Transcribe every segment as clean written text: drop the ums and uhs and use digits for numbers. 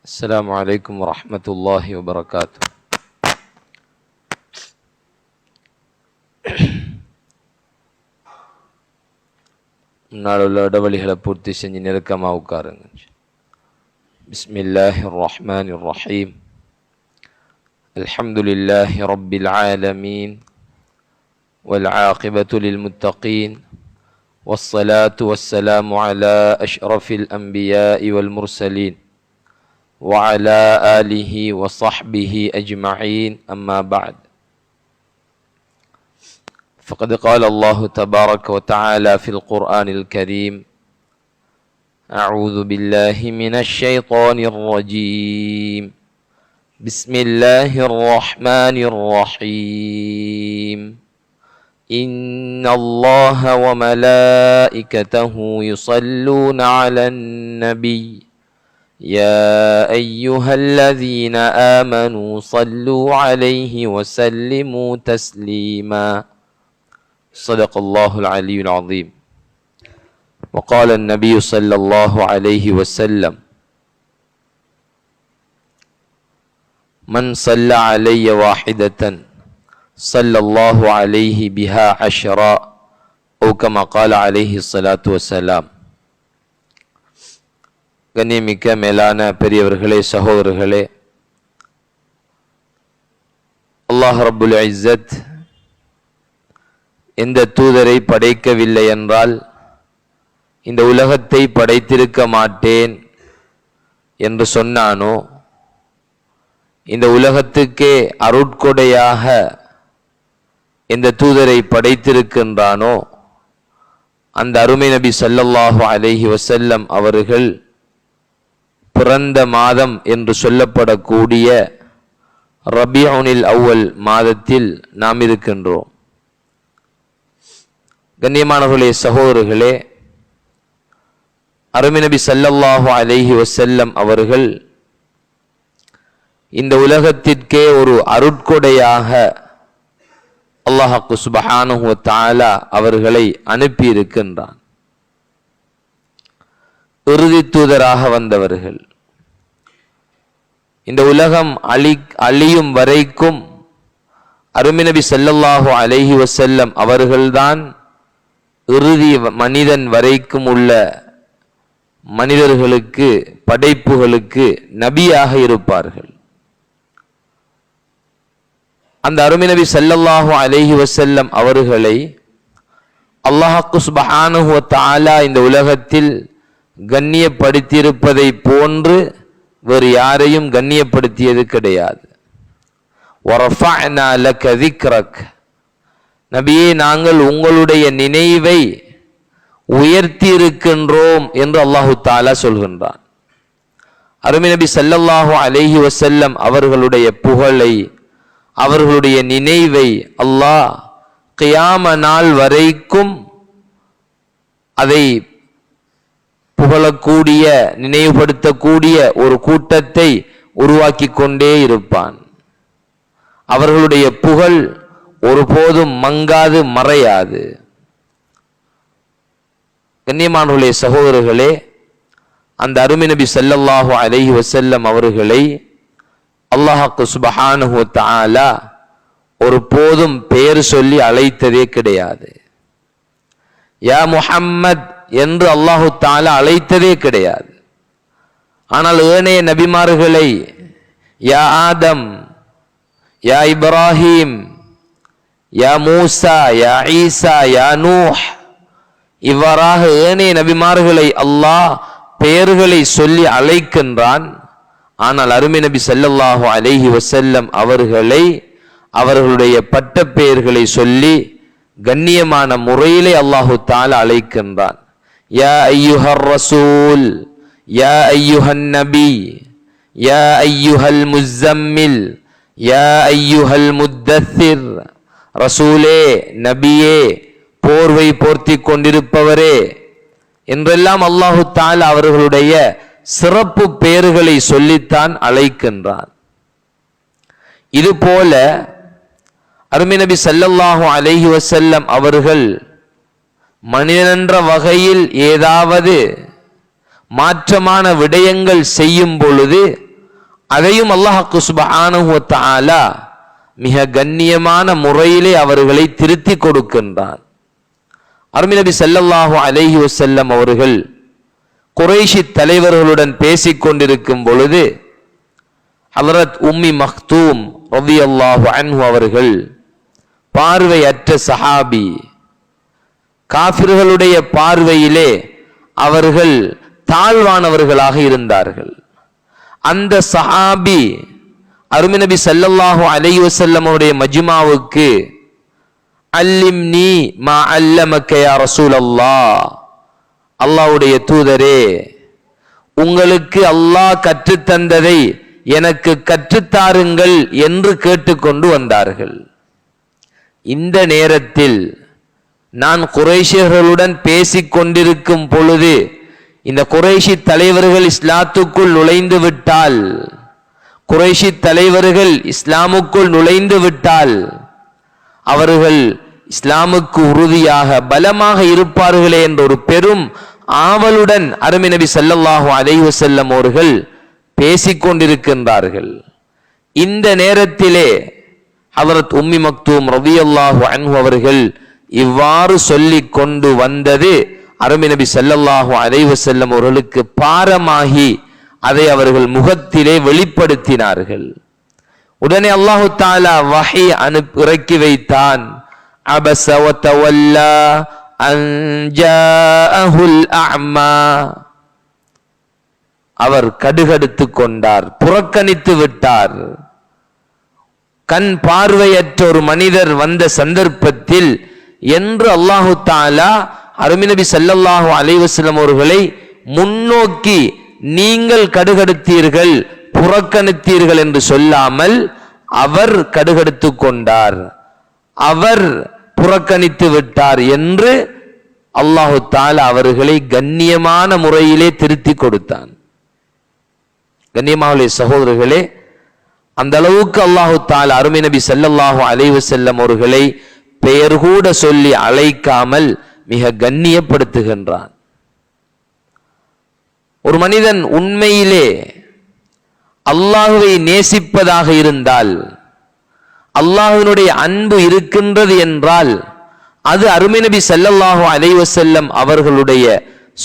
السلام عليكم ورحمة الله وبركاته. முன்னாலுள்ள இடைவெளிகளை பூர்த்தி செஞ்சு நெருக்கமாக உட்காருங்க. பிஸ்மில்லாஹிர் ரஹ்மானிர் ரஹீம். அல்ஹம்துலில்லாஹி ரப்பில் ஆலமீன் வல் ஆகிபத்து லில் முத்தகீன் வஸ்ஸலாத்து வஸ்ஸலாமு அலா அஷ்ரஃபில் அன்பியாஇ வல் முர்சலீன் وعلى آله وصحبه أجمعين أما بعد فقد قال الله تبارك وتعالى في القرآن الكريم أعوذ بالله من الشيطان الرجيم بسم الله الرحمن الرحيم إن الله وملائكته يصلون على النبي يا أيها الذين آمنوا صلوا عليه وسلموا تسليما صدق الله العلي العظيم. وقال النبي صلى الله عليه وسلم من صلى علي واحدة صلى الله عليه بها عشرا أو كما قال عليه الصلاة والسلام. கண்ணியமிக்க மேலான பெரியவர்களே, சகோதரர்களே, அல்லாஹ் ரப்புல் இஸ்ஸத் எந்த தூதரை படைக்கவில்லை என்றால் இந்த உலகத்தை படைத்திருக்க மாட்டேன் என்று சொன்னானோ, இந்த உலகத்துக்கே அருட்கொடையாக எந்த தூதரை படைத்திருக்கின்றானோ அந்த அருமை நபி ஸல்லல்லாஹு அலைஹி வஸல்லம் அவர்கள் பிறந்த மாதம் என்று சொல்லப்படக்கூடிய ரபியுல் அவ்வல் மாதத்தில் நாம் இருக்கின்றோம். கண்ணியமானவர்களே, சகோதரர்களே, அருமை நபி ஸல்லல்லாஹு அலைஹி வஸல்லம் அவர்கள் இந்த உலகத்திற்கே ஒரு அருட்கொடையாக அல்லாஹ் சுப்ஹானஹு வ தஆலா அவர்களை அனுப்பி இருக்கின்றான். இறுதி தூதராக வந்தவர்கள். இந்த உலகம் அழியும் வரைக்கும் அருமை நபி ஸல்லல்லாஹு அலைஹி வஸல்லம் அவர்கள்தான் இறுதி மனிதன் வரைக்கும் உள்ள மனிதர்களுக்கு, படைப்புகளுக்கு நபியாக இருப்பார்கள். அந்த அருமை நபி ஸல்லல்லாஹு அலைஹி வஸல்லம் அவர்களை அல்லாஹ் சுப்ஹானஹு வ தஆலா இந்த உலகத்தில் கண்ணியப்படுத்தியிருப்பதை போன்று வேறு யாரையும் கண்ணியப்படுத்தியது கிடையாது. وَرَفَعْنَا لَكَ ذِكْرَكَ, நபியே, நாங்கள் உங்களுடைய நினைவை உயர்த்தி இருக்கின்றோம் என்று அல்லாஹு தஆலா சொல்கின்றான். அருமை நபி ஸல்லல்லாஹு அலைஹி வஸல்லம் அவர்களுடைய புகழை, அவர்களுடைய நினைவை அல்லாஹ் கியாம நாள் வரைக்கும் அதை புகழக்கூடிய, நினைவுபடுத்தக்கூடிய ஒரு கூட்டத்தை உருவாக்கி கொண்டே இருப்பான். அவர்களுடைய புகழ் ஒருபோதும் மங்காது, மறையாது. கண்ணியமானவர்களே, சகோதரர்களே, அந்த அருமை நபி ஸல்லல்லாஹு அலைஹி வஸல்லம் அவர்களை அல்லாஹ் சுப்ஹானஹு வ தஆலா ஒருபோதும் பெயர் சொல்லி அழைத்ததே கிடையாது. யா முஹம்மத் என்று அல்லாஹு தஆலா அழைத்ததே கிடையாது. ஆனால் ஏனைய நபிமார்களை யா ஆதம், யா இப்ராஹிம், யா மூசா, யா ஈசா, யா நூஹ், இவ்வாறாக ஏனைய நபிமார்களை அல்லாஹ் பெயர்களை சொல்லி அழைக்கின்றான். ஆனால் அருமை நபி ஸல்லல்லாஹு அலைஹி வஸல்லம் அவர்களை அவர்களுடைய பட்ட பெயர்களை சொல்லி கண்ணியமான முறையிலே அல்லாஹு தஆலா அழைக்கின்றான். யா அய்யுஹர் ரசூல், யா அய்யுஹன் நபி, யா அய்யுஹல் முஸம்மில், யா அய்யுஹல் முத்தஸிர். ரசூலே, நபியே, போர்வை போர்த்தி கொண்டிருப்பவரே என்றெல்லாம் அல்லாஹு தஆலா அவர்களுடைய சிறப்பு பெயர்களை சொல்லித்தான் அழைக்கின்றான். இதுபோல அருமை நபி ஸல்லல்லாஹு அலைஹி வஸல்லம் அவர்கள் மனிதனென்ற வகையில் ஏதாவது மாற்றமான விடயங்கள் செய்யும் பொழுது அதையும் அல்லாஹ் சுப்ஹானஹு வ தஆலா மிக கண்ணியமான முறையிலே அவர்களை திருத்தி கொடுக்கின்றான். அருமை நபி ஸல்லல்லாஹு அலைஹி வஸல்லம் அவர்கள் குறைஷி தலைவர்களுடன் பேசிக் கொண்டிருக்கும் பொழுது ஹலரத் உம்மி மக்தூம் ரலியல்லாஹு அன்ஹு அவர்கள் பார்வையற்ற சஹாபி, காஃபிர்களுடைய பார்வையிலே அவர்கள் தாழ்வானவர்களாக இருந்தார்கள். அந்த சஹாபி அருமை நபி ஸல்லல்லாஹு அலைஹி வஸல்லம் அவருடைய மஜ்மாவுக்கு அல்லிம்னி மா அல்லமக யா ரசூலல்லாஹ், அல்லாஹ்வுடைய தூதரே உங்களுக்கு அல்லாஹ் கற்றுத்தந்ததை எனக்கு கற்றுத்தாருங்கள் என்று கேட்டுக்கொண்டு வந்தார்கள். இந்த நேரத்தில் நான் குறைஷியர்களுடன் பேசிக் கொண்டிருக்கும் பொழுது இந்த குறைஷி தலைவர்கள் இஸ்லாத்துக்குள் நுழைந்து விட்டால், குறைஷி தலைவர்கள் இஸ்லாமுக்குள் நுழைந்து விட்டால் அவர்கள் இஸ்லாமுக்கு உறுதியாக பலமாக இருப்பார்களே என்ற ஒரு பெரும் ஆவலுடன் அருமை நபி ஸல்லல்லாஹு அலைஹி வஸல்லம் அவர்கள் பேசிக்கொண்டிருக்கின்றார்கள். இந்த நேரத்திலே ஹஜ்ரத் உம்மி மக்தூம் ரலியல்லாஹு அன்ஹு அவர்கள் இவ்வாறு சொல்லிக் கொண்டு வந்தது அருமை நபி ஸல்லல்லாஹு அலைஹி வஸல்லம் அவர்களுக்கு பாரமாகி அதை அவர்கள் முகத்திலே வெளிப்படுத்தினார்கள். உடனே அல்லாஹு தஆலா வஹி இறக்கி வைத்தான். அபஸ வ தவல்லா அன் ஜாஅஹுல் அஅமா, அவர் கடுகடுத்து கொண்டார், புறக்கணித்து விட்டார். கண் பார்வையற்ற ஒரு மனிதர் வந்த சந்தர்ப்பத்தில் என்று அல்லாஹு தஆலா அருமை நபி ஸல்லல்லாஹு அலைஹி வஸல்லம் அவர்களை முன்னோக்கி நீங்கள் கடுகடுத்தீர்கள், புறக்கணித்தீர்கள் என்று சொல்லாமல் அவர் கடுகடுத்து கொண்டார், அவர் புறக்கணித்து விட்டார் என்று அல்லாஹு தஆலா அவர்களை கண்ணியமான முறையிலே திருத்தி கொடுத்தான். கண்ணியமான சகோதரர்களே, அந்த அளவுக்கு அல்லாஹு தஆலா அருமை நபி ஸல்லல்லாஹு அலைஹி வஸல்லம் அவர்களை பெயர் கூட சொல்லி அழைக்காமல் மிக கண்ணியப்படுத்துகின்றான். ஒரு மனிதன் உண்மையிலே அல்லாஹுவை நேசிப்பதாக இருந்தால், அல்லாஹ்வினுடைய அன்பு இருக்கின்றது என்றால் அது அருமை நபி ஸல்லல்லாஹு அலைஹி வஸல்லம் அவர்களுடைய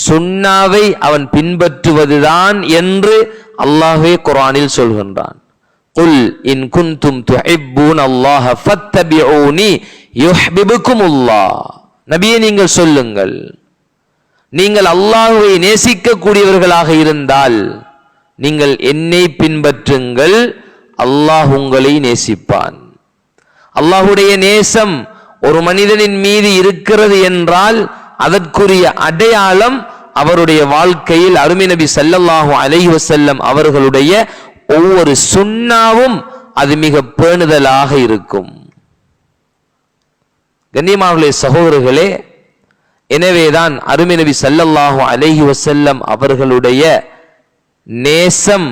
சுன்னாவை அவன் பின்பற்றுவதுதான் என்று அல்லாஹ்வே குர்ஆனில் சொல்கின்றான். குல் இன் குன்தும் துஹிப்பூனல்லாஹ ஃபத்தபிஊனி யுஹ்பிபுகுமுல்லாஹ், நபியே நீங்கள் சொல்லுங்கள், நீங்கள் அல்லாஹ்வை நேசிக்க கூடியவர்களாக இருந்தால் நீங்கள் என்னை பின்பற்றுங்கள், அல்லாஹ் உங்களை நேசிப்பான். அல்லாஹ்வுடைய நேசம் ஒரு மனிதனின் மீது இருக்கிறது என்றால் அதற்குரிய அடையாளம் அவருடைய வாழ்க்கையில் அருமை நபி ஸல்லல்லாஹு அலைஹி வஸல்லம் அவர்களுடைய ஒவ்வொரு சுன்னாவும் அது மிக பேணுதலாக இருக்கும். கண்ணியமானவர்களே சகோதரர்களே, எனவேதான் அருமை நபி ஸல்லல்லாஹு அலைஹி வஸல்லம் அவர்களுடைய நேசம்,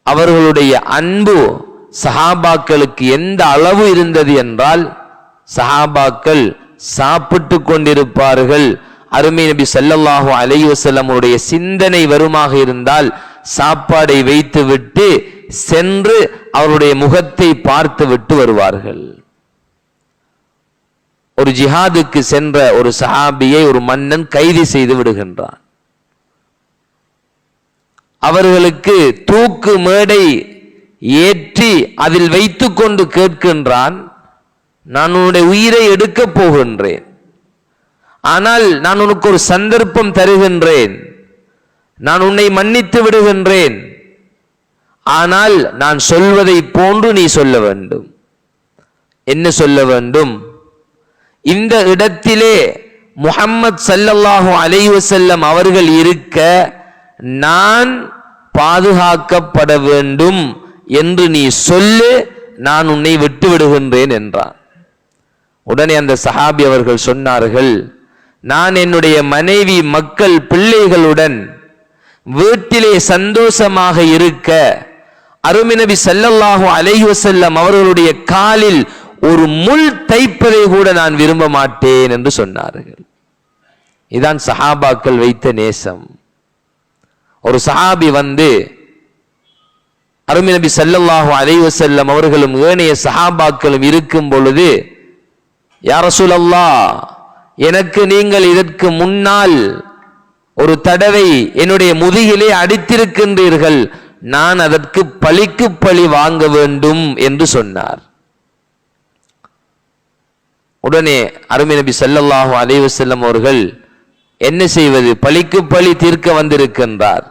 அவர்களுடைய அன்பு சஹாபாக்களுக்கு எந்த அளவு இருந்தது என்றால், சஹாபாக்கள் சாப்பிட்டு கொண்டிருப்பார்கள், அருமை நபி ஸல்லல்லாஹு அலைஹி வஸல்லம் உடைய சிந்தனை வருமாக இருந்தால் சாப்பாடை வைத்துவிட்டு சென்று அவருடைய முகத்தை பார்த்து விட்டு வருவார்கள். ஒரு ஜிஹாதுக்கு சென்ற ஒரு சஹாபியை ஒரு மன்னன் கைது செய்து விடுகின்றான். அவர்களுக்கு தூக்கு மேடை ஏற்றி அதில் வைத்துக் கொண்டு கேட்கின்றான், நான் உன்னுடைய உயிரை எடுக்கப் போகின்றேன், ஆனால் நான் உனக்கு ஒரு சந்தர்ப்பம் தருகின்றேன், நான் உன்னை மன்னித்து விடுகின்றேன், ஆனால் நான் சொல்வதை போன்று நீ சொல்ல வேண்டும். என்ன சொல்ல வேண்டும்? இந்த இடத்திலே முஹம்மது ஸல்லல்லாஹு அலைஹி வஸல்லம் அவர்கள் இருக்க நான் பாதுகாக்கப்பட வேண்டும் என்று நீ சொல்லு, நான் உன்னை விட்டு விடுகின்றேன் என்றான். உடனே அந்த சஹாபி அவர்கள் சொன்னார்கள், நான் என்னுடைய மனைவி மக்கள் பிள்ளைகளுடன் வீட்டிலே சந்தோஷமாக இருக்க அருமை நபி ஸல்லல்லாஹு அலைஹி வஸல்லம் அவர்களுடைய காலில் ஒரு முள் தைப்பதை கூட நான் விரும்ப மாட்டேன் என்று சொன்னார்கள். இதான் சஹாபாக்கள் வைத்த நேசம். ஒரு சஹாபி வந்து அருமை நபி ஸல்லல்லாஹு அலைஹி வஸல்லம் அவர்களும் ஏனைய சஹாபாக்களும் இருக்கும் பொழுது, யா ரசூலல்லாஹ், எனக்கு நீங்கள் இதற்கு முன்னால் ஒரு தடவை என்னுடைய முதுகிலே அடித்திருக்கின்றீர்கள், நான் அதற்கு பழிக்கு பழி வாங்க வேண்டும் என்று சொன்னார். உடனே அருமை நபி ஸல்லல்லாஹு அலைஹி வஸல்லம் அவர்கள் என்ன செய்வது, பழிக்கு பழி தீர்க்க வந்திருக்கின்றார்.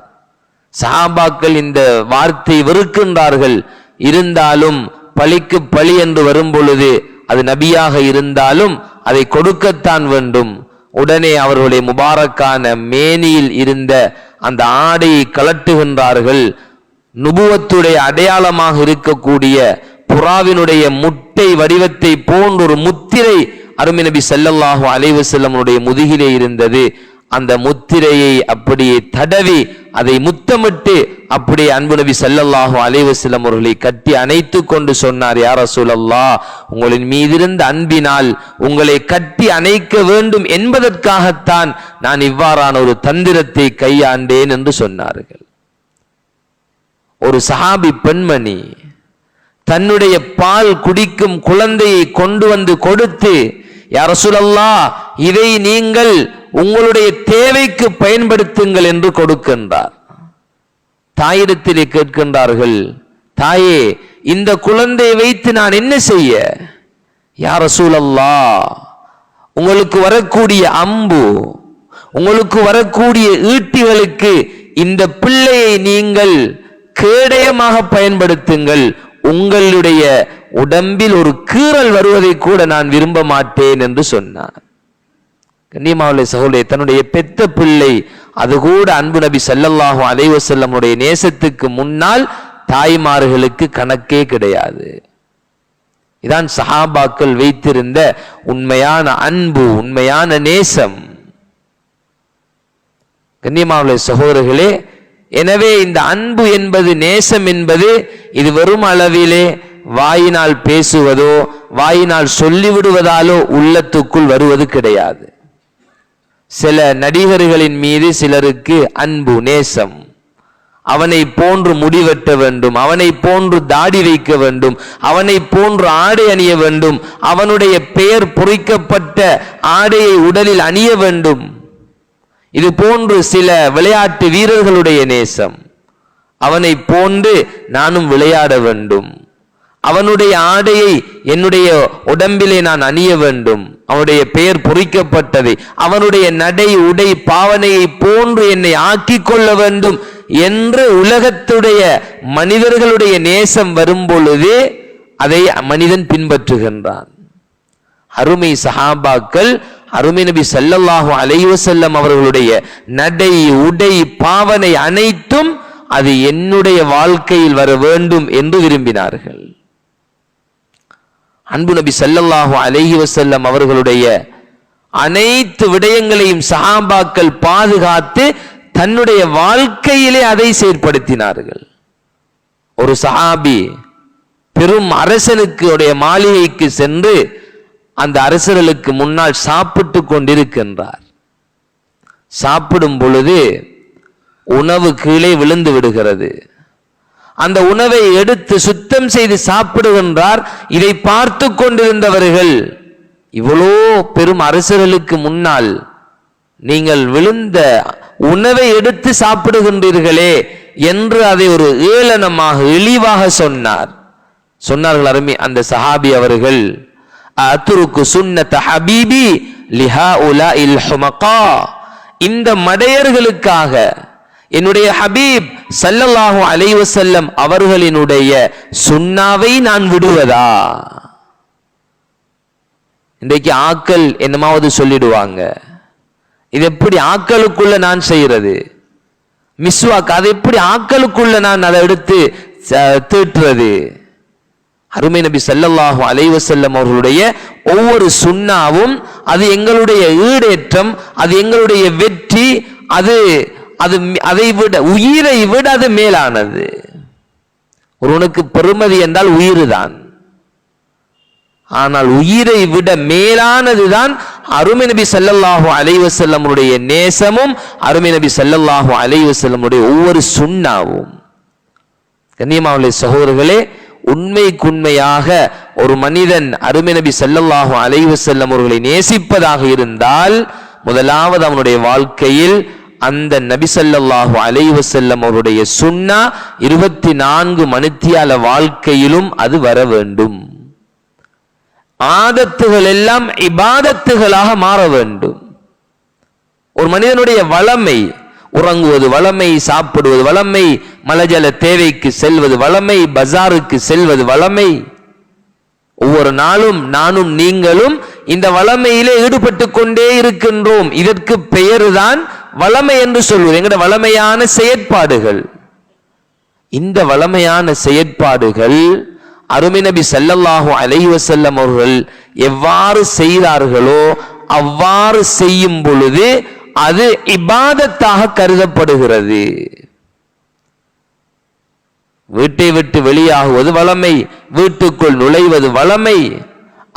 சஹாபாக்கள் இந்த வார்த்தை வெறுக்கின்றார்கள். இருந்தாலும் பழிக்கு பழி என்று வரும் பொழுது அது நபியாக இருந்தாலும் அதை கொடுக்கத்தான் வேண்டும். உடனே அவர்களுடைய முபாரக்கான மேனியில் இருந்த அந்த ஆடையை கலட்டுகின்றார்கள். நுபுவத்துடைய அடையாளமாக இருக்கக்கூடிய புறாவினுடைய முட்டை வடிவத்தை போன்ற ஒரு முத்திரை அருமை நபி ஸல்லல்லாஹு அலைஹி வஸல்லமுடைய முதுகிலே இருந்தது. அந்த முத்திரையை அப்படியே தடவி அதை முத்தமிட்டு அப்படியே அன்பு நபி ஸல்லல்லாஹு அலைஹி வஸல்லம் அவர்களை கட்டி அணைத்து கொண்டு சொன்னார், யா ரசூலல்லாஹ், உங்களின் மீதிருந்த அன்பினால் உங்களை கட்டி அணைக்க வேண்டும் என்பதற்காகத்தான் நான் இவ்வாறான ஒரு தந்திரத்தை கையாண்டேன் என்று சொன்னார்கள். ஒரு சஹாபி பெண்மணி தன்னுடைய பால் குடிக்கும் குழந்தையை கொண்டு வந்து கொடுத்து, யா ரசூலல்லாஹ், இதை நீங்கள் உங்களுடைய தேவைக்கு பயன்படுத்துங்கள் என்று கொடுக்கின்றார். தாயிடத்திலே கேட்கின்றார்கள், தாயே, இந்த குழந்தையை வைத்து நான் என்ன செய்ய? யா ரசூலல்லாஹ், உங்களுக்கு வரக்கூடிய அம்பு, உங்களுக்கு வரக்கூடிய ஈட்டிகளுக்கு இந்த பிள்ளையை நீங்கள் கேடயமாக பயன்படுத்துங்கள். உங்களுடைய உடம்பில் ஒரு கீறல் வருவதை கூட நான் விரும்ப மாட்டேன் என்று சொன்னார். கண்ணியமாவுள்ள சகோதரே, தன்னுடைய பெத்த பிள்ளை, அது கூட அன்பு நபி ஸல்லல்லாஹு அலைஹி வஸல்லமுடைய நேசத்துக்கு முன்னால் தாய்மார்களுக்கு கணக்கே கிடையாது. இதான் சஹாபாக்கள் வைத்திருந்த உண்மையான அன்பு, உண்மையான நேசம். கண்ணியமாவுள்ள சகோதரர்களே, எனவே இந்த அன்பு என்பது, நேசம் என்பது, இது வெறும் அளவிலே வாயினால் பேசுவதோ வாயினால் சொல்லிவிடுவதாலோ உள்ளத்துக்குள் வருவது கிடையாது. சில நடிகர்களின் மீது சிலருக்கு அன்பு, நேசம், அவனை போன்று முடிவெட்ட வேண்டும், அவனை போன்று தாடி வைக்க வேண்டும், அவனை போன்று ஆடை அணிய வேண்டும், அவனுடைய பெயர் பொறிக்கப்பட்ட ஆடையை உடலில் அணிய வேண்டும். இது போன்று சில விளையாட்டு வீரர்களுடைய நேசம், அவனை போன்று நானும் விளையாட வேண்டும், அவனுடைய ஆடையை என்னுடைய உடம்பிலே நான் அணிய வேண்டும், அவனுடைய பெயர் பொறிக்கப்பட்டதை, அவனுடைய நடை உடை பாவனையை போன்று என்னை ஆக்கிக் கொள்ள வேண்டும் என்று உலகத்துடைய மனிதர்களுடைய நேசம் வரும் பொழுது அதை மனிதன் பின்பற்றுகின்றான். அருமை சஹாபாக்கள் அருமை நபி ஸல்லல்லாஹு அலைஹி வஸல்லம் அவர்களுடைய நடை உடை பாவனை அனைத்தும் அது என்னுடைய வாழ்க்கையில் வர வேண்டும் என்று விரும்பினார்கள். அன்பு நபி ஸல்லல்லாஹு அலைஹி வஸல்லம் அவர்களுடைய அனைத்து விடயங்களையும் சஹாபாக்கள் பாதுகாத்து தன்னுடைய வாழ்க்கையிலே அதை செயற்படுத்தினார்கள். ஒரு சஹாபி பெரும் அரசனுக்கு மாளிகைக்கு சென்று அந்த அரசர்களுக்கு முன்னால் சாப்பிட்டு கொண்டிருக்கின்றார். சாப்பிடும் பொழுது உணவு கீழே விழுந்து விடுகிறது. அந்த உணவை எடுத்து சுத்தம் செய்து சாப்பிடுகின்றார். இதை பார்த்து கொண்டிருந்தவர்கள், இவ்வளோ பெரும் அரசர்களுக்கு முன்னால் நீங்கள் விழுந்த உணவை எடுத்து சாப்பிடுகின்றீர்களே என்று அதை ஒரு ஏளனமாக இழிவாக சொன்னார்கள். அருமை அந்த சஹாபி அவர்கள், அத்ருக்கு சுன்னத ஹபீபி லிஹாஉலாஇல் ஹுமகா, இந்த மடையர்களுக்காக என்னுடைய ஹபீப் ஸல்லல்லாஹு அலைஹி வஸல்லம் அவர்களினுடைய சுன்னாவை நான் விடுவதா? இன்றைக்கு ஆக்கள் என்னமாவது சொல்லிடுவாங்க, இது எப்படி ஆக்களுக்குள்ள நான் செய்யறது? மிஸ்வாக், அது எப்படி ஆக்களுக்குள்ள நான் அதை எடுத்து தீட்டுறது? அருமை நபி ஸல்லல்லாஹு அலைஹி வஸல்லம் அவர்களுடைய ஒவ்வொரு சுன்னாவும் அது எங்களுடைய ஈடேற்றம், அது எங்களுடைய வெற்றி, அது அதை விட உயிரை விட அது மேலானது. ஒருவனுக்கு பெருமதி என்றால் உயிர் தான், ஆனால் உயிரை விட மேலானதுதான் அருமை நபி ஸல்லல்லாஹு அலைஹி வஸல்லமுடைய நேசமும் அருமை நபி ஸல்லல்லாஹு அலைஹி வஸல்லமுடைய ஒவ்வொரு சுன்னாவும். கண்ணியமாவுள்ள சகோதரர்களே, உண்மைக்குண்மையாக ஒரு மனிதன் அருமை நபி ஸல்லல்லாஹு அலைஹி வஸல்லம் அவர்களை நேசிப்பதாக இருந்தால் முதலாவது அவனுடைய வாழ்க்கையில் அந்த நபி ஸல்லல்லாஹு அலைஹி வஸல்லம் அவருடைய சுன்னா 24 மணித்தியால வாழ்க்கையிலும் அது வர வேண்டும். ஆதத்துகள் எல்லாம் இபாதத்துகளாக மாற வேண்டும். ஒரு மனிதனுடைய வளமை, உறங்குவது வளமை, சாப்பிடுவது வளமை, மலஜல தேவைக்கு செல்வது வளமை, பஜாருக்கு செல்வது வளமை. ஒவ்வொரு நாளும் நானும் நீங்களும் இந்த வளமையிலே ஈடுபட்டு கொண்டே இருக்கின்றோம். இதற்கு பெயர்தான் வளமை என்று சொல்வது. எங்கட வளமையான செயற்பாடுகள். இந்த வளமையான செயற்பாடுகள் அருமை நபி ஸல்லல்லாஹு அலைஹி வஸல்லம் அவர்கள் எவ்வாறு செய்தார்களோ அவ்வாறு செய்யும் பொழுது அது இபாதத்தாக கருதப்படுகிறது. வீட்டை விட்டு வெளியாகுவது வளமை, வீட்டுக்குள் நுழைவது வளமை.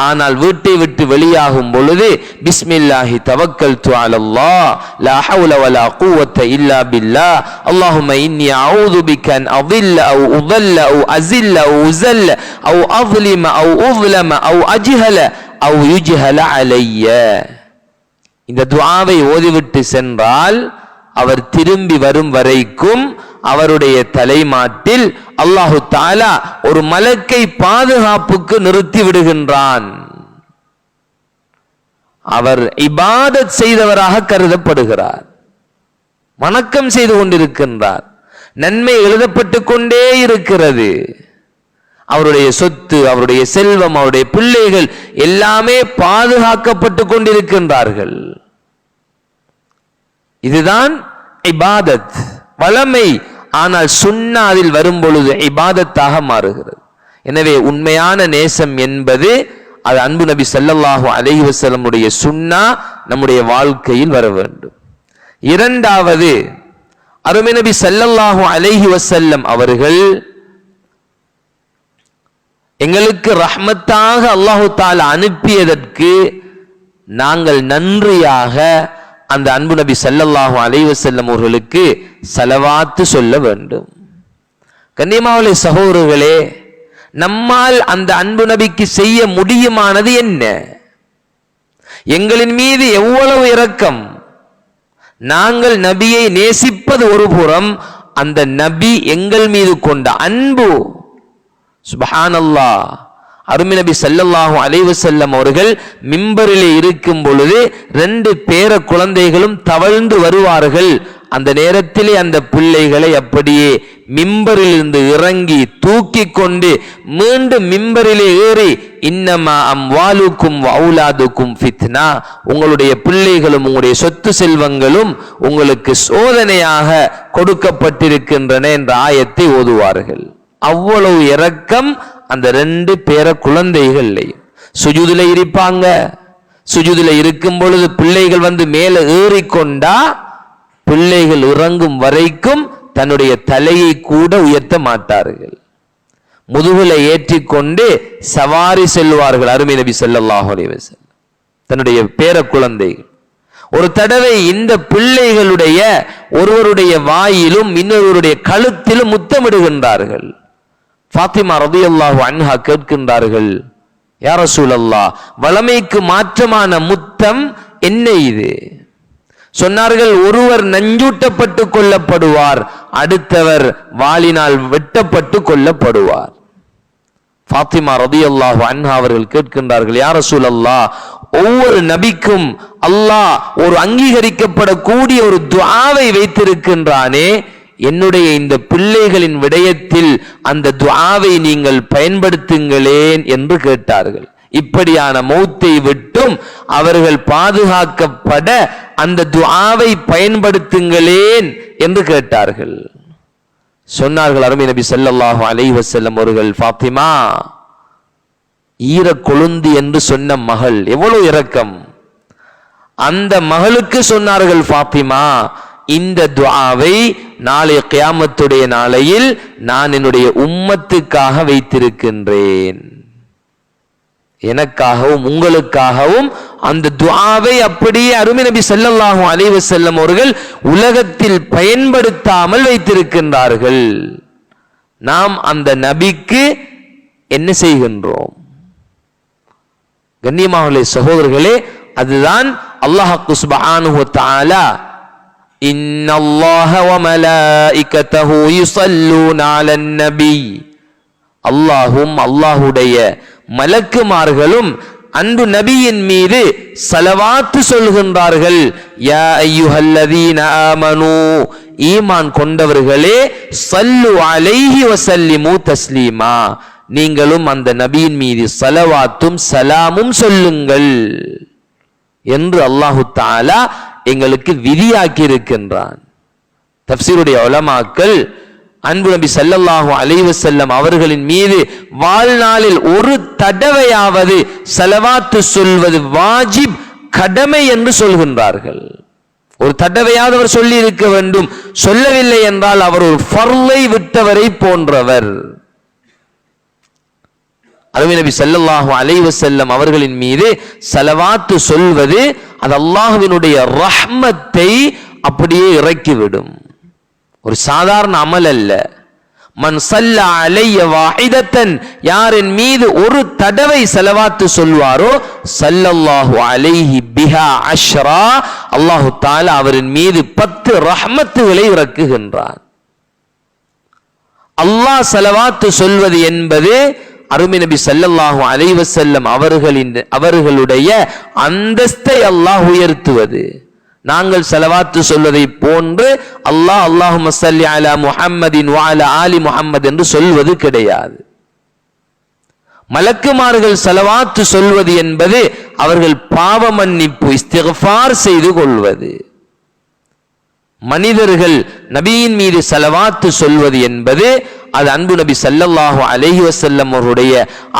ஆனால் வீட்டை விட்டு வெளியாகும் பொழுது பிஸ்மில்லாஹி தவக்கல்து அலல்லாஹ் லா ஹவுல வலா குவத்த இல்லா பில்லாஹ் அல்லாஹும்ம இன்னி அஊது பிக அன் அضل அவு உضل அவு அஸில்ல அவு உஸல்ல அவு அظلم அவு உظلم அவு அஜ்ஹல அவு யுஜ்ஹல அலைய. இந்த துஆவை ஓதிவிட்டு சென்றால் அவர் திரும்பி வரும் வரைக்கும் அவருடைய தலைமாட்டில் அல்லாஹு தஆலா ஒரு மலக்கை பாதுகாப்புக்கு நிறுத்தி விடுகின்றான். அவர் இபாதத் செய்தவராக கருதப்படுகிறார். வணக்கம் செய்து கொண்டிருக்கின்றார். நன்மை எழுதப்பட்டு கொண்டே இருக்கிறது. அவருடைய சொத்து, அவருடைய செல்வம், அவருடைய பிள்ளைகள் எல்லாமே பாதுகாக்கப்பட்டு கொண்டிருக்கின்றார்கள். இதுதான் இபாதத், வளமை. ஆனால் சுன்னா அதில் வரும் பொழுது இபாதத்தாக மாறுகிறது. எனவே உண்மையான நேசம் என்பது அது அன்பு நபி ஸல்லல்லாஹு அலைஹி வஸல்லம் உடைய சுன்னா நம்முடைய வாழ்க்கையில் வர வேண்டும். இரண்டாவது, அருமை நபி ஸல்லல்லாஹு அலைஹி வஸல்லம் அவர்கள் எங்களுக்கு ரஹ்மத்தாக அல்லாஹு தஆலா அனுப்பியதற்கு நாங்கள் நன்றியாக அந்த அன்பு நபி ஸல்லல்லாஹு அலைஹி வஸல்லம் அவர்களுக்கு ஸலவாத்து சொல்ல வேண்டும். கண்ணியமாவுள்ள சகோதரர்களே, நம்மால் அந்த அன்பு நபிக்கு செய்ய முடியுமானது என்ன? எங்களின் மீது எவ்வளவு இரக்கம்! நாங்கள் நபியை நேசிப்பது ஒரு புறம், அந்த நபி எங்கள் மீது கொண்ட அன்பு, சுப்ஹானல்லாஹ். அருமை நபி ஸல்லல்லாஹு அலைஹி வஸல்லம் அவர்கள் மிம்பரிலே இருக்கும் பொழுது 2 பேர குழந்தைகளும் தவழ்ந்து வருவார்கள். அந்த நேரத்திலே அந்த பிள்ளைகளை அப்படியே மிம்பரில் இருந்து இறங்கி தூக்கி கொண்டு மீண்டும் மிம்பரிலே ஏறி இன்னமா அம்வாலுக்கும் வஅவுலாதுக்கும் ஃபித்னா, உங்களுடைய பிள்ளைகளும் உங்களுடைய சொத்து செல்வங்களும் உங்களுக்கு சோதனையாக கொடுக்கப்பட்டிருக்கின்றன என்ற ஆயத்தை ஓதுவார்கள். அவ்வளவு இரக்கம் அந்த 2 பேர குழந்தைகள்லையும். சுஜூதுல இருப்பாங்க. சுஜூதுல இருக்கும் பொழுது பிள்ளைகள் வந்து மேல ஏறிக்கொண்டா பிள்ளைகள் இறங்கும் வரைக்கும் தன்னுடைய தலையை கூட உயர்த்த மாட்டார்கள். முதுகுல ஏற்றிக்கொண்டு சவாரி செல்வார்கள் அருமை நபி ஸல்லல்லாஹு அலைஹி வஸல்லம் தன்னுடைய பேர குழந்தைகள். ஒரு தடவை இந்த பிள்ளைகளுடைய ஒருவருடைய வாயிலும் இன்னொருவருடைய கழுத்திலும் முத்தமிடுகின்றார்கள். ஃபாத்திமா ரலியல்லாஹு அன்ஹா கேட்கின்றார்கள், யா ரசூலல்லாஹ், வளமைக்கு மாற்றமான முத்தம் என்ன இது? சொன்னார்கள், ஒருவர் நஞ்சூட்டப்பட்டு கொல்லப்படுவார், அடுத்தவர் வாளினால் வெட்டப்பட்டு கொல்லப்படுவார். ஃபாத்திமா ரலியல்லாஹு அன்ஹா அவர்கள் கேட்கின்றார்கள், யா ரசூலல்லாஹ், ஒவ்வொரு நபிக்கும் அல்லாஹ் ஒரு அங்கீகரிக்கப்படக்கூடிய ஒரு துஆவை வைத்திருக்கின்றானே, என்னுடைய இந்த பிள்ளைகளின் விடயத்தில் அந்த துஆவை நீங்கள் பயன்படுத்துங்களேன் என்று கேட்டார்கள். இப்படியான மௌத்தை விட்டும் அவர்கள் பாதுகாக்கப்பட அந்த துஆவை பயன்படுத்துங்களேன் என்று கேட்டார்கள். சொன்னார்கள் அருமை நபி ஸல்லல்லாஹு அலைஹி வஸல்லம் அவர்கள், ஃபாத்திமா, ஈர கொழுந்து என்று சொன்ன மகள், எவ்வளவு இரக்கம்! அந்த மகளுக்கு சொன்னார்கள், ஃபாத்திமா, இந்த துஆவை நாளை கியாமத்துடைய நாளையில் நான் என்னுடைய உம்மத்துக்காக வைத்திருக்கின்றேன். எனக்காகவும் உங்களுக்காகவும் அந்த துஆவை அப்படியே அருமை நபி ஸல்லல்லாஹு அலைஹி வஸல்லம் அவர்கள் உலகத்தில் பயன்படுத்தாமல் வைத்திருக்கின்றார்கள். நாம் அந்த நபிக்கு என்ன செய்கின்றோம்? கண்ணியமானவர்களே, சகோதரர்களே, அதுதான் அல்லாஹ் சுப்ஹானஹு வ தஆலா இன்னல்லாஹ வ மலாயிகத்தஹு யுஸல்லூன அலன் நபி, அல்லாஹும் அல்லாஹுடைய மலக்குமார்களும் அன்பு நபியின் மீது ஸலவாத் சொல்கின்றார்கள். யா அய்யுஹல்லதீன ஆமனூ, ஈமான் கொண்டவர்களே, ஸல்லு அலைஹி வஸல்லிமு தஸ்லீமா, நீங்களும் அந்த நபியின் மீது ஸலவாத்தும் சலாமும் சொல்லுங்கள் என்று அல்லாஹு தஆலா எங்களுக்கு விதியாக்கி இருக்கின்றான். தஃப்சீருடைய உலமாக்கள் அன்பு நபி ஸல்லல்லாஹு அலைஹி வஸல்லம் அவர்களின் மீது வாழ்நாளில் ஒரு தடவையாவது ஸலவாத்து சொல்வது வாஜிப், கடமை என்று சொல்கின்றார்கள். ஒரு தடவையாவது அவர் சொல்லி இருக்க வேண்டும். சொல்லவில்லை என்றால் அவர் ஒரு ஃபர்லை விட்டவரை போன்றவர். அருமை நபி ஸல்லல்லாஹு அலைஹி வஸல்லம் அவர்களின் மீது ஸலவாத்து சொல்வது அது அல்லாஹ்வினுடைய ரஹ்மத்தை அப்படியே இறக்கிவிடும். ஒரு சாதாரண அமல் அல்ல. மன் ஸல்ல அலைய வாஹிதத்தன், யாரின் மீது ஒரு தடவை ஸலவாத்து சொல்வாரோ ஸல்லல்லாஹு அலைஹி பிஹா அஷ்ரா, அல்லாஹ் தஆலா அவரின் மீது 10 ரஹ்மத்துகளை இறக்குகின்றான். அல்லாஹ் ஸலவாத்து சொல்வது என்பது அருமை நபி ஸல்லல்லாஹு அலைஹி வஸல்லம் அவர்களுடைய அந்தஸ்தை அல்லாஹ் உயர்த்துவது. நாங்கள் ஸலவாத்து சொல்வதை போன்று அல்லாஹ் அல்லாஹும்ம ஸல்லி அலா முஹம்மதின் வ அலா ஆலி முஹம்மத் என்று சொல்வது கிடையாது. மலக்குமார்கள் ஸலவாத்து சொல்வது என்பது அவர்கள் பாவ மன்னிப்பு இஸ்திக்ஃபார் செய்து கொள்வது. மனிதர்கள் நபியின் மீது ஸலவாத்து சொல்வது என்பது அது அன்பு நபி ஸல்லல்லாஹு அலைஹி வஸல்லம் அவருடைய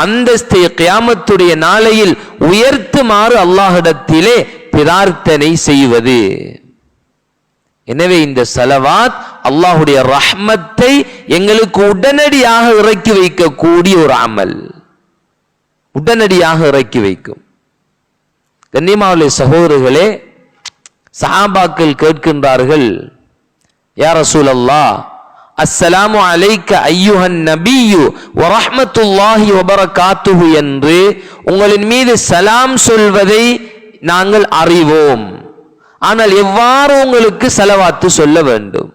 அந்தஸ்தை கியாமத்துடைய நாளையில் உயர்த்துமாறு அல்லாஹ்விடத்திலே பிரார்த்தனை செய்வது. எனவே இந்த ஸலவாத் அல்லாஹ்வுடைய ரஹ்மத்தை எங்களுக்கு உடனடியாக இறக்கி வைக்கக்கூடிய ஒரு அமல், உடனடியாக இறக்கி வைக்கும். கண்ணியமானவர்களே, சகோதரர்களே, சஹாபாக்கள் கேட்கின்றார்கள், யா ரசூலல்லாஹ், அஸ்ஸலாமு அலைக்க ஐயுஹன் நபியு வ ரஹ்மத்துல்லாஹி வ பரகாத்துஹு என்று உங்களின் மீது சலாம் சொல்வதை நாங்கள் அறிவோம். ஆனால் எவ்வாறு உங்களுக்கு ஸலவாத்து சொல்ல வேண்டும்?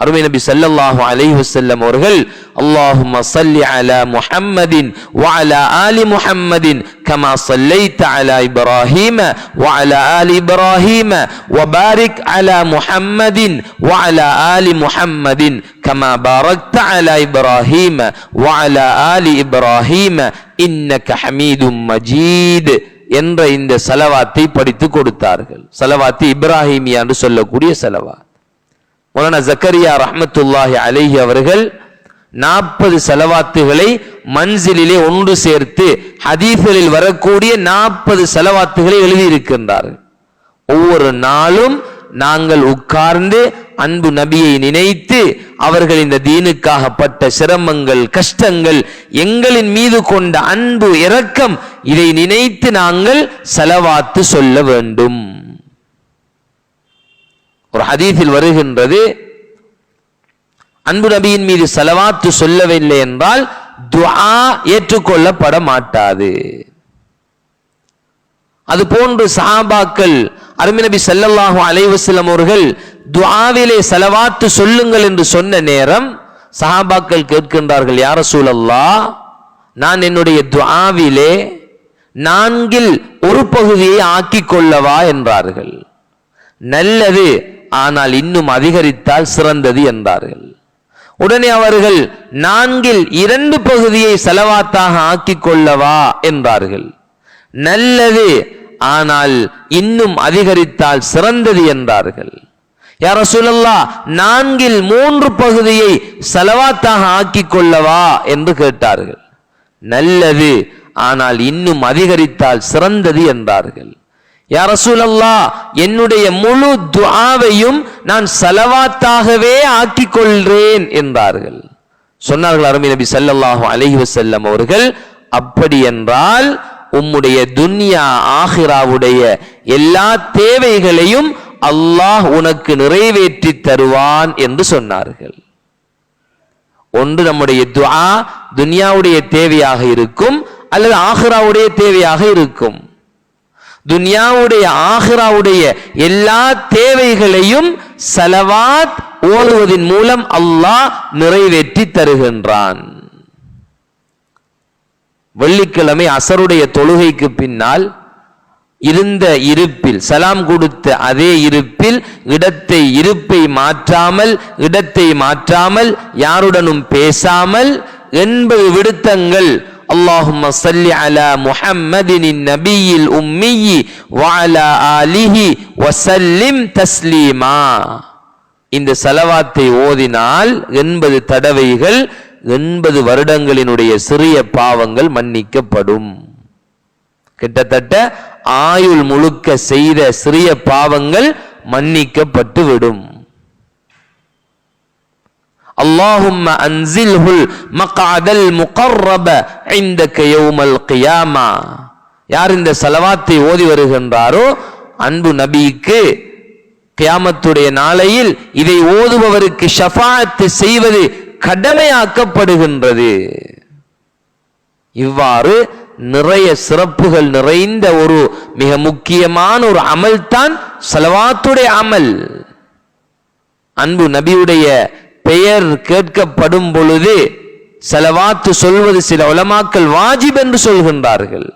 அருமை நபி ஸல்லல்லாஹு அலைஹி வஸல்லம் அவர்கள் அல்லாஹும்ம ஸல்லி அலா முஹம்மதின் வ அலா ஆலி முஹம்மதின் கமா ஸல்லைத அலா இப்ராஹீம வ அலா ஆலி இப்ராஹீம வ பாரிக் அலா முஹம்மதின் வ அலா ஆலி முஹம்மதின் கமா பாரக்த அலா இப்ராஹீம வ அலா ஆலி இப்ராஹீம இன்னக ஹமீதும் மஜீத் என்ற இந்த ஸலவாத்தை படித்து கொடுத்தார்கள். ஸலவாத்து இப்ராஹீமியா என்று சொல்லக்கூடிய ஸலவாத். மௌலானா ஜக்கரியா ரஹ்மத்துல்லாஹி அலைஹி அவர்கள் 40 ஸலவாத்துகளை மன்சிலிலே ஒன்று சேர்த்து ஹதீஸ்களில் வரக்கூடிய 40 ஸலவாத்துகளை எழுதியிருக்கின்றார்கள். ஒவ்வொரு நாளும் நாங்கள் உட்கார்ந்து அன்பு நபியை நினைத்து அவர்கள் இந்த தீனுக்காக பட்ட சிரமங்கள், கஷ்டங்கள், எங்களின் மீது கொண்ட அன்பு, இரக்கம், இதை நினைத்து நாங்கள் ஸலவாத்து சொல்ல வேண்டும். ஒரு ஹதீஸில் வருகின்றது, அன்பு நபியின் மீது ஸலவாத்து சொல்லவில்லை என்றால் துஆ ஏற்றுக்கொள்ளப்பட மாட்டாது. அது போன்று சஹாபாக்கள் அருமை நபி ஸல்லல்லாஹு அலைஹி வஸல்லம் அவர்கள் துஆவிலே ஸலவாத்து சொல்லுங்கள் என்று சொன்ன நேரம் சஹாபாக்கள் கேட்கின்றார்கள், யா ரசூலல்லாஹ், நான் என்னுடைய துஆவிலே 4இல் ஒரு பகுதியை ஆக்கிக் கொள்ளவா என்றார்கள். நல்லது, ஆனால் இன்னும் அதிகரித்தால் சிறந்தது என்றார்கள். உடனே அவர்கள் 4இல் 2 பகுதியை ஸலவாத்தாக ஆக்கிக் கொள்ளவா என்றார்கள். நல்லது, ஆனால் இன்னும் அதிகரித்தால் சிறந்தது என்றார்கள். யா ரசூலல்லாஹ், 4இல் 3 பகுதியை ஸலவாத்தாக ஆக்கிக் கொள்ளவா என்று கேட்டார்கள். நல்லது, ஆனால் இன்னும் அதிகரித்தால் சிறந்தது என்றார்கள். யா ரசூலல்லாஹ், என்னுடைய முழு துஆவையும் நான் ஸலவாத்தாகவே ஆக்கிக் கொள்கிறேன் என்றார்கள். சொன்னார்கள் அருமை நபி ஸல்லல்லாஹு அலைஹி வஸல்லம் அவர்கள், அப்படி என்றால் உம்முடைய துன்யா ஆகிராவுடைய எல்லா தேவைகளையும் அல்லாஹ் உனக்கு நிறைவேற்றி தருவான் என்று சொன்னார்கள். ஒன்று நம்முடைய துஆ துன்யாவுடைய தேவையாக இருக்கும் அல்லது ஆகிராவுடைய தேவையாக இருக்கும். துன்யாவுடைய ஆகிராவுடைய எல்லா தேவைகளையும் ஸலவாத் ஓதுவதின் மூலம் அல்லாஹ் நிறைவேற்றி தருகின்றான். வெள்ளிக்கிழமை அசருடைய தொழுகைக்கு பின்னால் இருந்த இருப்பில் சலாம் கொடுத்த அதே இருப்பில் இடத்தை மாற்றாமல் யாருடனும் பேசாமல் 80 விடுத்தங்கள் அல்லாஹும்ம ஸல்லி அலா முஹம்மதின் நபியில் உம்மி வஅலா ஆலிஹி வஸல்லிம் தஸ்லீமா, இந்த ஸலவாத்தை ஓதினால் 80 தடவைகள் 80 வருடங்களினுடைய சிறிய பாவங்கள் மன்னிக்கப்படும். கிட்டத்தட்ட ஆயுள் முழுக்க செய்த சிறிய பாவங்கள் மன்னிக்கப்பட்டு விடும். அல்லாஹும்ம அன்சில்ஹுல் மக்அதல் முகர்ரப இன்தக யௌமல் கியாமா, யார் இந்த ஸலவாத்தை ஓதி வருகின்றாரோ அன்பு நபிக்கு கியாமத்துடைய நாளையில் இதை ஓதுபவருக்கு ஷஃபாஅத் செய்வது கடமையாக்கப்படுகின்றது. இவ்வாறு நிறைய சிறப்புகள் நிறைந்த ஒரு மிக முக்கியமான ஒரு அமல் தான் ஸலவாத்துடைய அமல். அன்பு நபியுடைய பெயர் கேட்கப்படும் பொழுது ஸலவாத்து சொல்வது சில உலமாக்கள் வாஜிப் என்று சொல்கின்றார்கள்.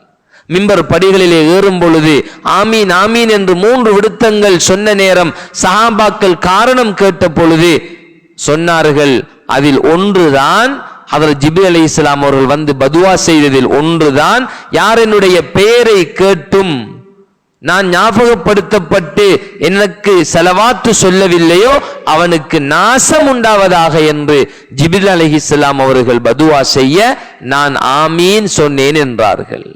மிம்பர் படிகளிலே ஏறும் பொழுது ஆமீன் ஆமீன் என்று 3 விடுத்தங்கள் சொன்ன நேரம் சஹாபாக்கள் காரணம் கேட்ட பொழுது சொன்னார்கள், அதில் ஒன்றுதான் ஹதரத் ஜிப்ரீல் அலைஹிஸ்ஸலாம் அவர்கள் வந்து பதுவா செய்ததில் ஒன்றுதான், யார் என்னுடைய பெயரை கேட்டும் நான் ஞாபகப்படுத்தப்பட்டு எனக்கு ஸலவாத்து சொல்லவில்லையோ அவனுக்கு நாசம் உண்டாவதாக என்று ஜிப்ரீல் அலைஹிஸ்ஸலாம் அவர்கள் பதுவா செய்ய நான் ஆமீன் சொன்னேன் என்றார்கள்.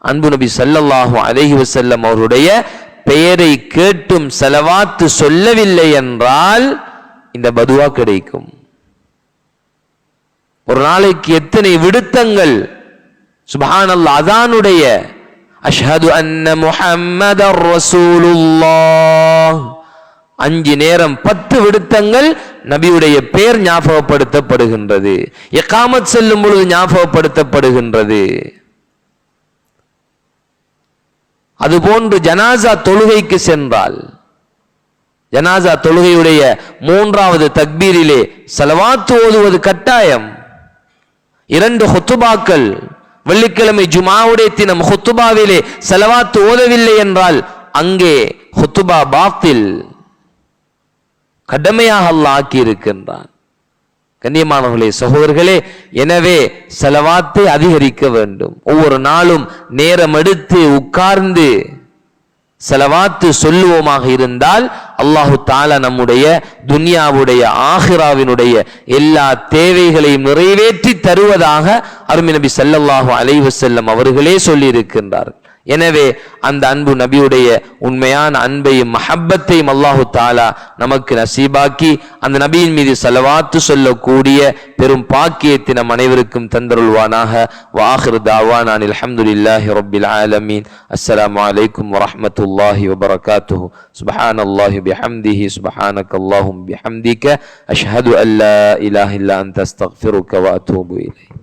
அன்பு நபி ஸல்லல்லாஹு அலைஹி வஸல்லம் அவருடைய பெயரை கேட்டும் ஸலவாத்து சொல்லவில்லை என்றால் இந்த பதுவா கிடைக்கும். ஒரு நாளைக்கு எத்தனை விடுத்தங்கள் சுப்ஹானல்லாஹ், அதானுடைய அஷ்ஹது அன்ன முஹம்மதர் ரசூலுல்லாஹ் 5 நேரம் 10 விடுத்தங்கள் நபியுடைய பெயர் ஞாபகப்படுத்தப்படுகின்றது. இகாமத் செல்லும் பொழுது ஞாபகப்படுத்தப்படுகின்றது. அதுபோன்று ஜனாசா தொழுகைக்கு சென்றால் ஜனாசா தொழுகையுடைய 3வது தக்பீரிலே ஸலவாத்து ஓதுவது கட்டாயம். 2 ஹுத்துபாக்கள், வெள்ளிக்கிழமை ஜுமாவுடைய தினம் ஹுத்துபாவிலே ஸலவாத்து ஓதவில்லை என்றால் அங்கே ஹுத்துபா பாத்தில், கடமையாக அல்லாஹ் ஆக்கி இருக்கின்றான். கண்ணியமானவர்களே, சகோதரர்களே, எனவே ஸலவாத்தை அதிகரிக்க வேண்டும். ஒவ்வொரு நாளும் நேரம் எடுத்து உட்கார்ந்து ஸலவாத்து சொல்லுவோமாக இருந்தால் அல்லாஹு தஆலா நம்முடைய துன்யாவுடைய ஆகிராவினுடைய எல்லா தேவைகளையும் நிறைவேற்றி தருவதாக அருமை நபி ஸல்லல்லாஹு அலைஹி வஸல்லம் அவர்களே சொல்லி இருக்கின்றார்கள். எனவே அந்த அன்பு நபியுடைய உண்மையான அன்பையும் மஹப்பத்தையும் அல்லாஹு தஆலா நமக்கு நசீபாக்கி அந்த நபியின் மீது ஸலவாத்து சொல்லக்கூடிய பெரும் பாக்கியத்தை நம் அனைவருக்கும் தந்தருள்வானாக. வஆகிரு தாவானா அல்ஹம்துலில்லாஹி ரப்பில் ஆலமீன். அஸ்ஸலாமு அலைக்கும் வரஹ்மத்துல்லாஹி வபரகாத்துஹு. சுப்ஹானல்லாஹி பிஹம்திஹி சுப்ஹானக்கல்லாஹும்ம பிஹம்திக அஷ்ஹது அன் லா இலாஹா இல்லா அன்த அஸ்தக்ஃபிருக வ அத்தூபு இலைக்.